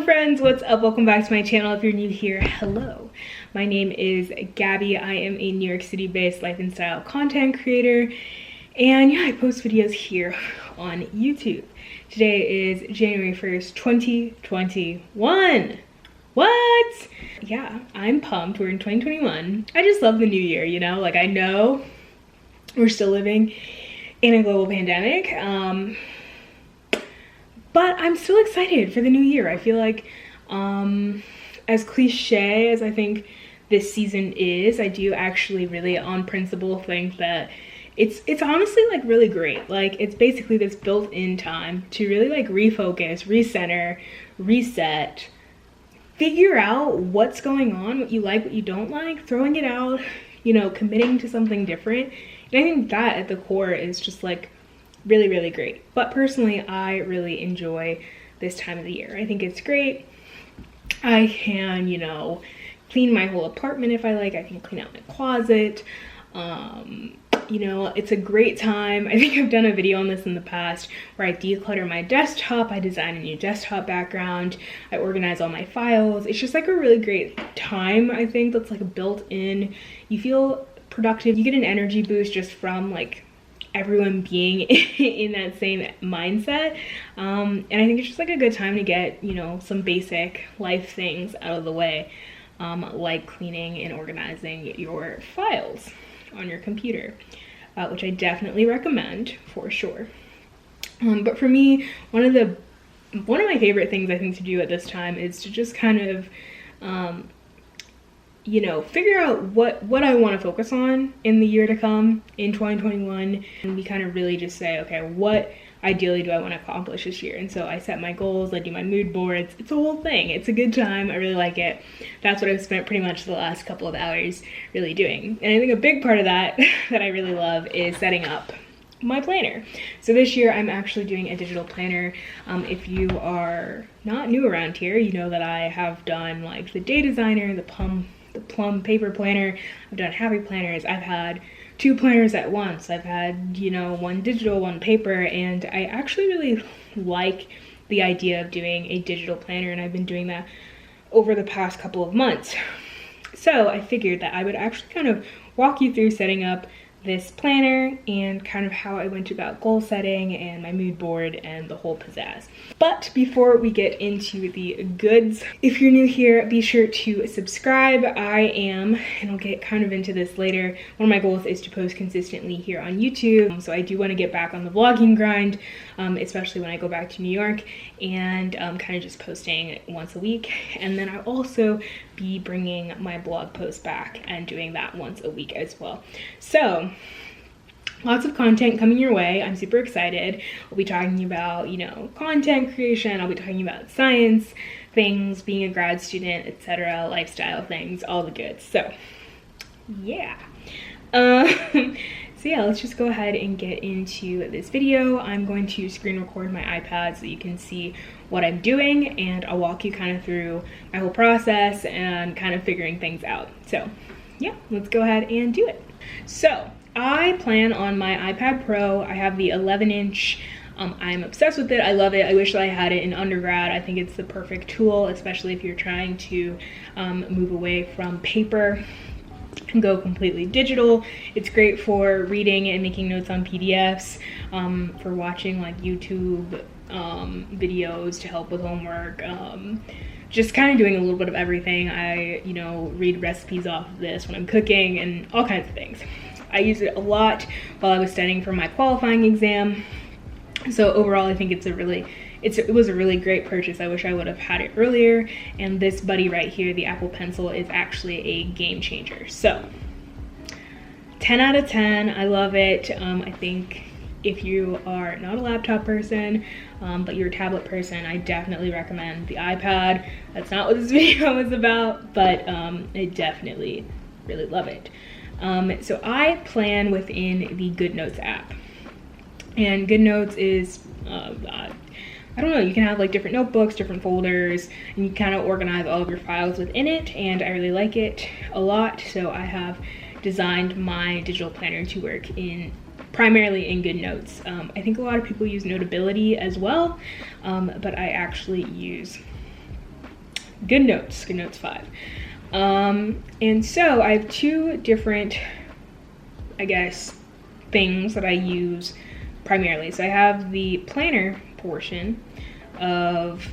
friends, what's up? Welcome back to my channel. If you're new here, hello. My name is Gabby. I am a New York City based life and style content creator, and yeah, I post videos here on YouTube. Today is January 1st, 2021. What? Yeah, I'm pumped. We're in 2021. I just love the new year, you know? Like, I know we're still living in a global pandemic, but I'm still excited for the new year. I feel like, as cliche as I think this season is, I do actually really on principle think that it's honestly like really great. Like, it's basically this built-in time to really like refocus, recenter, reset, figure out what's going on, what you like, what you don't like, throwing it out, you know, committing to something different. And I think that at the core is just like really, really great. But personally, I really enjoy this time of the year. I think it's great. I can, you know, clean my whole apartment if I like. I can clean out my closet. You know, it's a great time. I think I've done a video on this in the past where I declutter my desktop. I design a new desktop background. I organize all my files. It's just like a really great time, I think, that's like built in. You feel productive. You get an energy boost just from like everyone being in that same mindset. And I think it's just like a good time to get, you know, some basic life things out of the way, like cleaning and organizing your files on your computer, which I definitely recommend for sure. But for me, one of my favorite things I think to do at this time is to just kind of you know, figure out what I want to focus on in the year to come in 2021, and we kind of really just say, okay, what ideally do I want to accomplish this year? And so I set my goals, I do my mood boards. It's a whole thing. It's a good time. I really like it. That's what I've spent pretty much the last couple of hours really doing. And I think a big part of that that I really love is setting up my planner. So this year I'm actually doing a digital planner. If you are not new around here, you know that I have done like the Day Designer, the Plum paper planner. I've done Happy Planners. I've had 2 planners at once. I've had, you know, one digital, one paper, and I actually really like the idea of doing a digital planner, and I've been doing that over the past couple of months. So I figured that I would actually kind of walk you through setting up this planner and kind of how I went about goal setting and my mood board and the whole pizzazz. But before we get into the goods, if you're new here, be sure to subscribe. I am, and I'll get kind of into this later, one of my goals is to post consistently here on YouTube. So I do want to get back on the vlogging grind, especially when I go back to New York, and kind of just posting once a week. And then I'll also be bringing my blog post back and doing that once a week as well. So lots of content coming your way. I'm super excited. I'll be talking about, you know, content creation. I'll be talking about science things, being a grad student, etc., lifestyle things, all the goods. So yeah. So yeah, let's just go ahead and get into this video. I'm going to screen record my iPad so you can see what I'm doing, and I'll walk you kind of through my whole process and kind of figuring things out. So yeah, let's go ahead and do it. So I plan on my iPad Pro. I have the 11-inch. I'm obsessed with it. I love it. I wish that I had it in undergrad. I think it's the perfect tool, especially if you're trying to move away from paper and go completely digital. It's great for reading and making notes on PDFs, for watching like YouTube videos to help with homework, just kind of doing a little bit of everything. I, you know, read recipes off of this when I'm cooking and all kinds of things. I used it a lot while I was studying for my qualifying exam. So overall, I think it was a really great purchase. I wish I would have had it earlier. And this buddy right here, the Apple Pencil, is actually a game changer. So 10 out of 10, I love it. I think if you are not a laptop person, but you're a tablet person, I definitely recommend the iPad. That's not what this video is about, but I definitely really love it. So I plan within the GoodNotes app. And GoodNotes is, I don't know, you can have like different notebooks, different folders, and you kind of organize all of your files within it, and I really like it a lot. So I have designed my digital planner to work primarily in GoodNotes. I think a lot of people use Notability as well, but I actually use GoodNotes 5. And so I have two different, I guess, things that I use primarily. So I have the planner portion of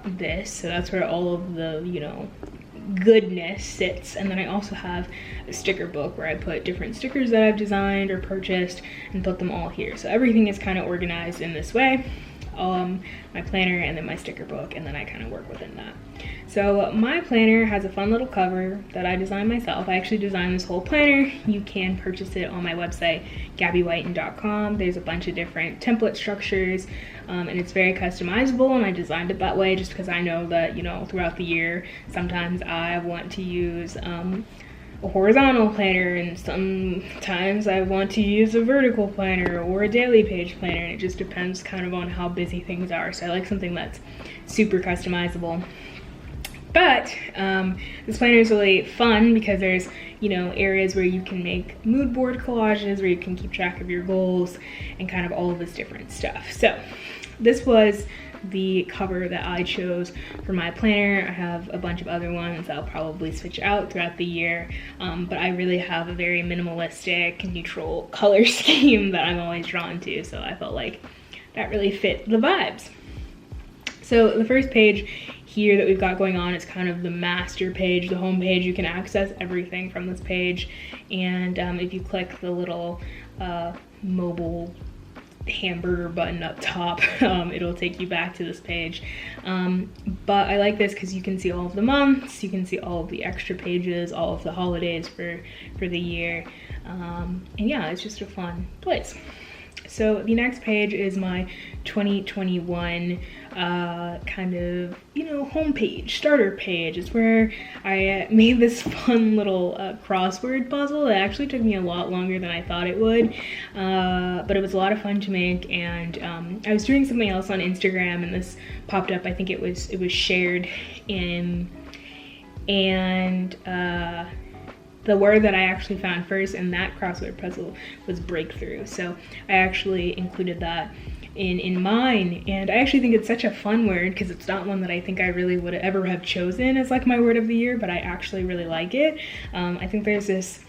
this, so that's where all of the, you know, goodness sits. And then I also have a sticker book where I put different stickers that I've designed or purchased and put them all here. So everything is kind of organized in this way. My planner and then my sticker book, and then I kind of work within that. So my planner has a fun little cover that I designed myself. I actually designed this whole planner. You can purchase it on my website, gabbywhiten.com. There's a bunch of different template structures, and it's very customizable, and I designed it that way just because I know that, you know, throughout the year, sometimes I want to use a horizontal planner, and sometimes I want to use a vertical planner or a daily page planner, and it just depends kind of on how busy things are. So I like something that's super customizable. But this planner is really fun because there's, you know, areas where you can make mood board collages where you can keep track of your goals and kind of all of this different stuff. So this was the cover that I chose for my planner. I have a bunch of other ones I'll probably switch out throughout the year, but I really have a very minimalistic, neutral color scheme that I'm always drawn to, so I felt like that really fit the vibes. So the first page here that we've got going on is kind of the master page, the home page. You can access everything from this page, and if you click the little mobile hamburger button up top, it'll take you back to this page. But I like this because you can see all of the months, you can see all of the extra pages, all of the holidays for the year, and yeah, it's just a fun place. So the next page is my 2021 kind of, you know, homepage, starter page. It's where I made this fun little crossword puzzle. It actually took me a lot longer than I thought it would, but it was a lot of fun to make. And I was doing something else on Instagram, and this popped up. I think it was shared in, and the word that I actually found first in that crossword puzzle was breakthrough. So I actually included that in mine, and I actually think it's such a fun word because it's not one that I think I really would ever have chosen as like my word of the year, but I actually really like it. I think there's this,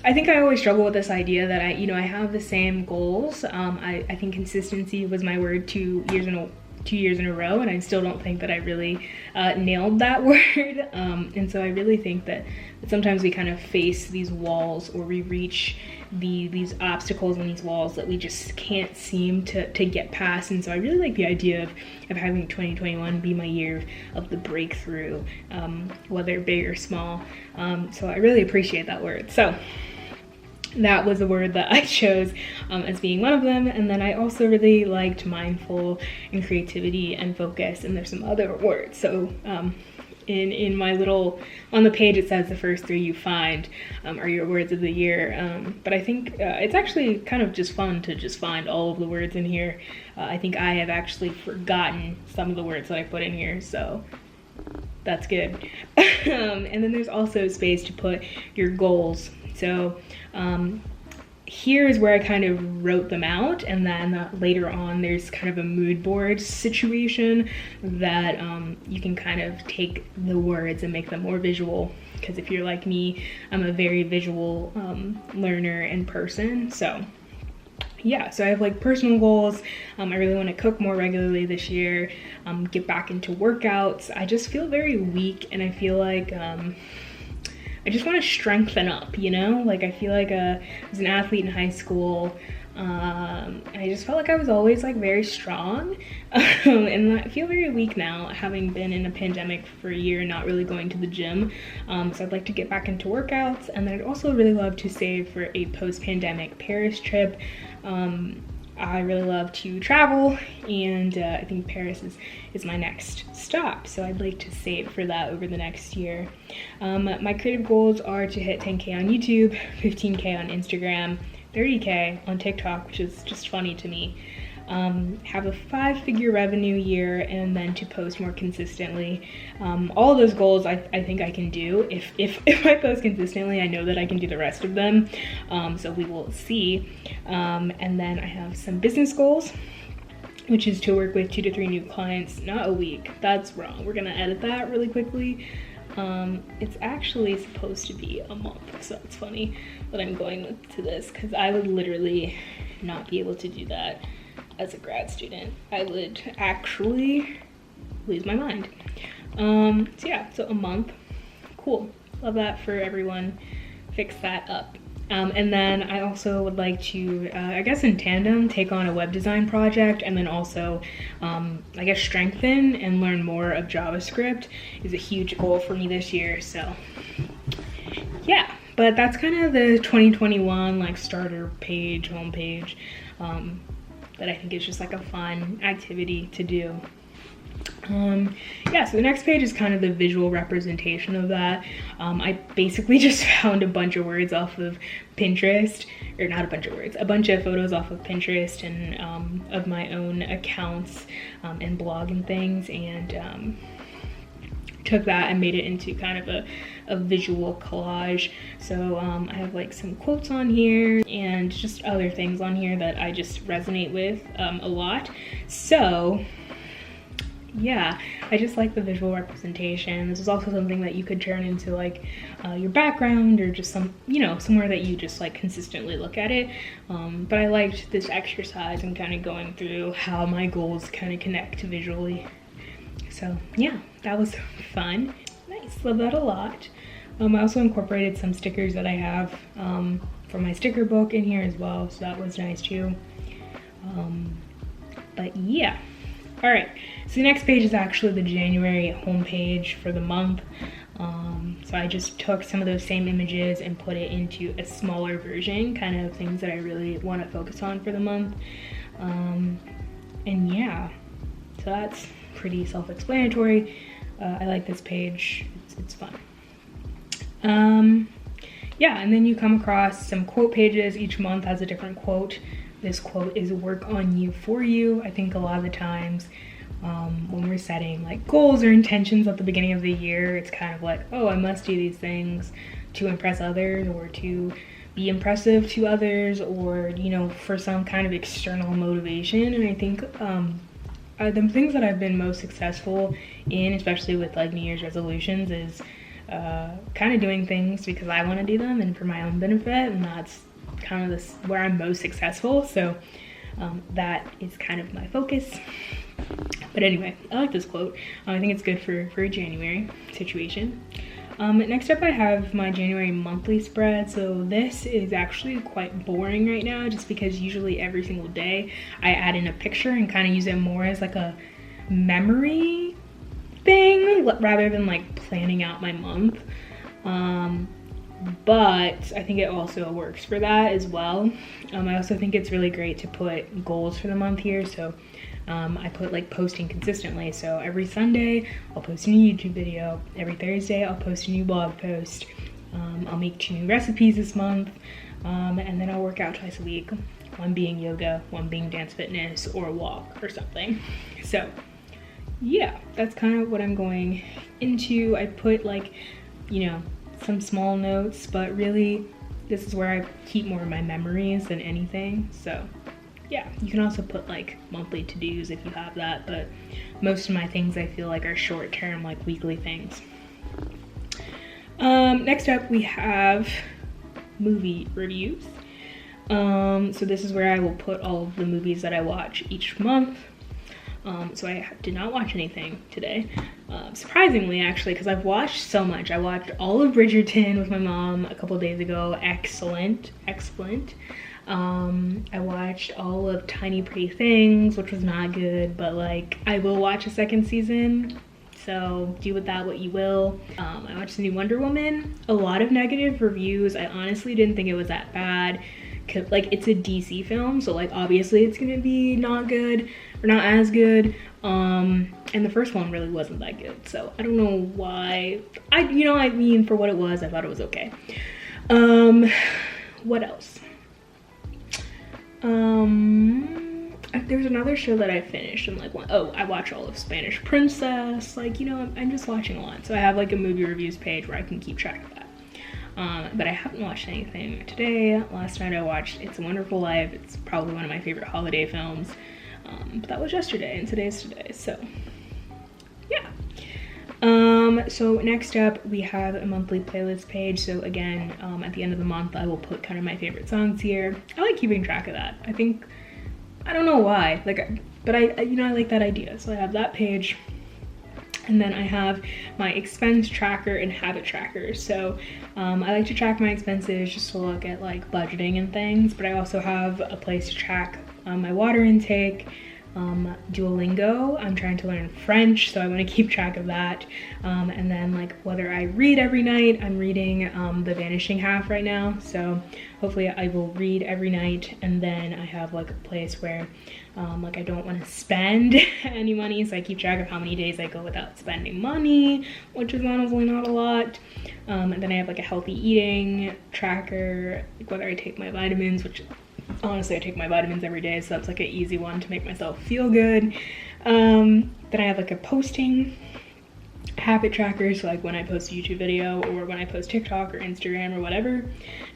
I think I always struggle with this idea that I have the same goals. I think consistency was my word 2 years in a row, and I still don't think that I really nailed that word. And so I really think that sometimes we kind of face these walls, or we reach these obstacles and these walls that we just can't seem to get past. And so I really like the idea of having 2021 be my year of the breakthrough, whether big or small. So I really appreciate that word. So that was a word that I chose as being one of them. And then I also really liked mindful and creativity and focus, and there's some other words. So in my little, on the page it says the first 3 you find are your words of the year, but I think it's actually kind of just fun to just find all of the words in here. I think I have actually forgotten some of the words that I put in here, so that's good. And then there's also space to put your goals. So here is where I kind of wrote them out, and then later on there's kind of a mood board situation that you can kind of take the words and make them more visual, because if you're like me, I'm a very visual learner and person. So yeah, so I have like personal goals. I really want to cook more regularly this year, get back into workouts. I just feel very weak, and I feel like I just want to strengthen up, you know? Like, I feel like I was an athlete in high school, and I just felt like I was always like very strong, and I feel very weak now, having been in a pandemic for a year and not really going to the gym. So I'd like to get back into workouts, and then I'd also really love to save for a post-pandemic Paris trip. I really love to travel, and I think Paris is my next stop, so I'd like to save for that over the next year. My creative goals are to hit 10K on YouTube, 15K on Instagram, 30K on TikTok, which is just funny to me. Have a 5-figure revenue year, and then to post more consistently. All of those goals I think I can do. If I post consistently, I know that I can do the rest of them. So we will see. And then I have some business goals. which is to work with 2 to 3 new clients, not a week. That's wrong. We're gonna edit that really quickly. It's actually supposed to be a month, so it's funny that I'm going to this because I would literally not be able to do that as a grad student. I would actually lose my mind. So yeah, so a month. Cool. Love that for everyone. Fix that up. And then I also would like to, I guess in tandem, take on a web design project, and then also, I guess, strengthen and learn more of JavaScript is a huge goal for me this year. So yeah, but that's kind of the 2021 like starter page, homepage, that I think is just like a fun activity to do. Yeah, so the next page is kind of the visual representation of that. I basically just found a bunch of words off of Pinterest, or not a bunch of words, a bunch of photos off of Pinterest and of my own accounts and blog and things, and took that and made it into kind of a visual collage. So I have like some quotes on here and just other things on here that I just resonate with a lot. So yeah, I just like the visual representation. This is also something that you could turn into like your background, or just some, you know, somewhere that you just like consistently look at it. But I liked this exercise and kind of going through how my goals kind of connect visually. So yeah, that was fun. Nice, love that a lot. I also incorporated some stickers that I have from my sticker book in here as well, so that was nice too. But yeah. All right, so the next page is actually the January homepage for the month. So I just took some of those same images and put it into a smaller version, kind of things that I really want to focus on for the month. And yeah, so that's pretty self-explanatory. I like this page, it's fun. Yeah, and then you come across some quote pages. Each month has a different quote. This quote is work on you for you. I think a lot of the times when we're setting like goals or intentions at the beginning of the year, it's kind of like, oh, I must do these things to impress others, or to be impressive to others, or, you know, for some kind of external motivation. And I think the things that I've been most successful in, especially with like New Year's resolutions, is kind of doing things because I want to do them and for my own benefit, and that's kind of where I'm most successful. So that is kind of my focus. But anyway, I like this quote. I think it's good for a January situation. Next up I have my January monthly spread. So this is actually quite boring right now, just because usually every single day I add in a picture and kind of use it more as like a memory thing rather than like planning out my month. But I think it also works for that as well. I also think it's really great to put goals for the month here. So I put like posting consistently. So every Sunday I'll post a new YouTube video. Every Thursday I'll post a new blog post. I'll make 2 new recipes this month. And then I'll work out twice a week. One being yoga, one being dance fitness, or a walk or something. So yeah, that's kind of what I'm going into. I put like, you know, some small notes, but really this is where I keep more of my memories than anything. So yeah, you can also put like monthly to-dos if you have that, but most of my things I feel like are short-term, like weekly things. Next up we have movie reviews. So this is where I will put all of the movies that I watch each month. So I did not watch anything today, surprisingly, actually, because I've watched so much. I watched all of Bridgerton with my mom a couple days ago. Excellent. I watched all of Tiny Pretty Things, which was not good, but like I will watch a second season, so do with that what you will. I watched the new Wonder Woman. A lot of negative reviews. I honestly didn't think it was that bad. Like, it's a DC film, so like obviously it's gonna be not good or not as good. And the first one really wasn't that good, so I don't know why. I mean, for what it was, I thought it was okay. What else? There's another show that I finished and like, oh, I watch all of Spanish Princess. Like, you know, I'm just watching a lot, so I have like a movie reviews page where I can keep track of that. But I haven't watched anything today. Last night I watched It's a Wonderful Life. It's probably one of my favorite holiday films. But that was yesterday and today's today, so yeah. So next up we have a monthly playlist page. So again, at the end of the month I will put kind of my favorite songs here. I like keeping track of that. I don't know why, but I you know, I like that idea. So I have that page, and then I have my expense tracker and habit tracker. So I like to track my expenses just to look at like budgeting and things, but I also have a place to track my water intake. Duolingo, I'm trying to learn French, so I want to keep track of that. And then like whether I read every night. I'm reading The Vanishing Half right now, so hopefully I will read every night. And then I have like a place where like I don't want to spend any money, so I keep track of how many days I go without spending money, which is honestly not a lot. And then I have like a healthy eating tracker, like whether I take my vitamins, which honestly I take my vitamins every day, so that's like an easy one to make myself feel good. Then I have like a posting habit tracker, so like when I post a YouTube video or when I post TikTok or Instagram or whatever,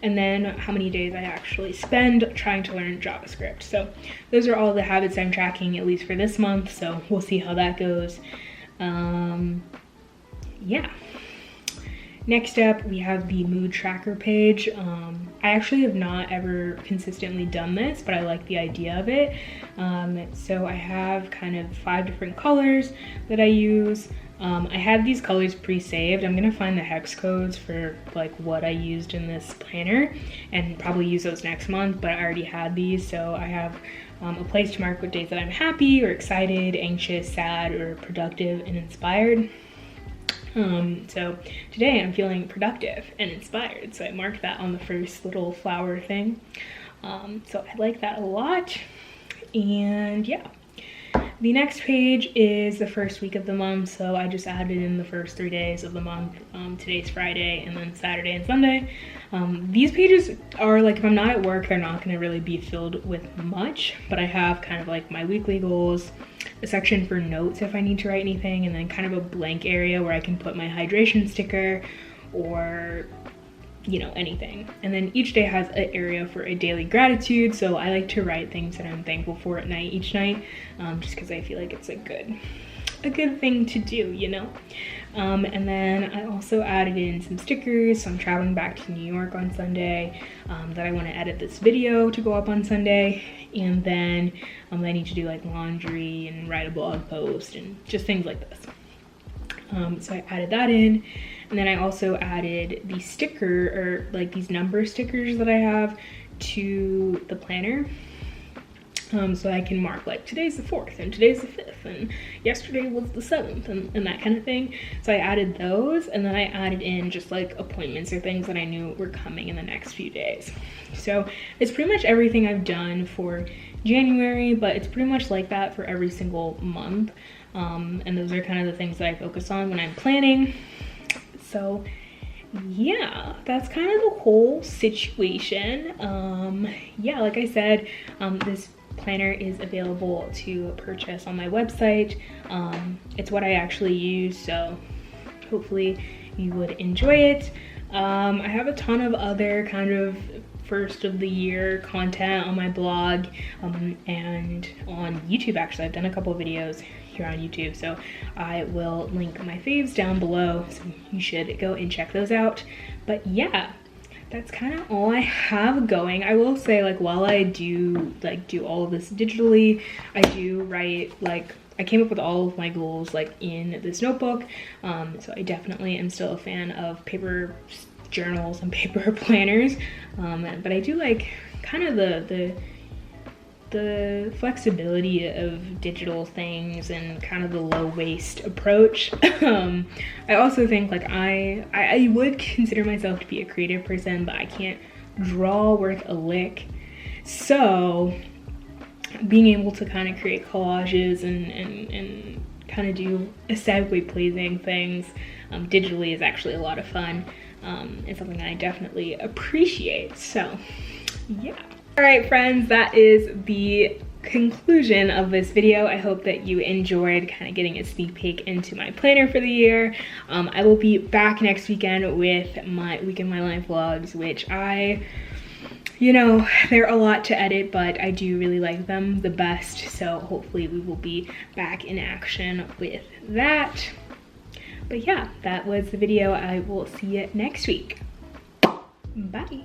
and then how many days I actually spend trying to learn JavaScript. So those are all the habits I'm tracking, at least for this month, so we'll see how that goes. Yeah. Next up, we have the mood tracker page. I actually have not ever consistently done this, but I like the idea of it. So I have kind of 5 different colors that I use. I have these colors pre-saved. I'm gonna find the hex codes for like what I used in this planner and probably use those next month, but I already had these, so I have a place to mark what days that I'm happy or excited, anxious, sad, or productive and inspired. So today I'm feeling productive and inspired, so I marked that on the first little flower thing. So I like that a lot. And yeah, the next page is the first week of the month, so I just added in the first 3 days of the month. Today's Friday, and then Saturday and Sunday. These pages are like, if I'm not at work, they're not going to really be filled with much, but I have kind of like my weekly goals, a section for notes if I need to write anything, and then kind of a blank area where I can put my hydration sticker or, you know, anything. And then each day has an area for a daily gratitude, so I like to write things that I'm thankful for at night each night, just because I feel like it's a good thing to do, you know. And then I also added in some stickers. So I'm traveling back to New York on Sunday, that I want to edit this video to go up on Sunday, and then I need to do like laundry and write a blog post and just things like this. So I added that in, and then I also added the sticker, or like these number stickers that I have, to the planner. So I can mark like today's the 4th and today's the 5th and yesterday was the 7th and that kind of thing. So I added those, and then I added in just like appointments or things that I knew were coming in the next few days. So it's pretty much everything I've done for January, but it's pretty much like that for every single month. And those are kind of the things that I focus on when I'm planning. So yeah, that's kind of the whole situation. Yeah, like I said, this planner is available to purchase on my website. It's what I actually use, so hopefully you would enjoy it. I have a ton of other kind of first of the year content on my blog, and on YouTube. Actually, I've done a couple of videos here on YouTube, so I will link my faves down below, so you should go and check those out. But yeah, that's kind of all I have going. I will say, like, while I do all of this digitally, I do write, like, I came up with all of my goals like in this notebook, so I definitely am still a fan of paper journals and paper planners, but I do like kind of the flexibility of digital things and kind of the low waste approach. I also think, like, I would consider myself to be a creative person, but I can't draw worth a lick. So being able to kind of create collages and kind of do aesthetically pleasing things digitally is actually a lot of fun. It's something that I definitely appreciate. So yeah. All right, friends, that is the conclusion of this video. I hope that you enjoyed kind of getting a sneak peek into my planner for the year. I will be back next weekend with my Week in My Life vlogs, which I you know, they're a lot to edit, but I do really like them the best. So hopefully we will be back in action with that. But yeah, that was the video. I will see you next week. Bye.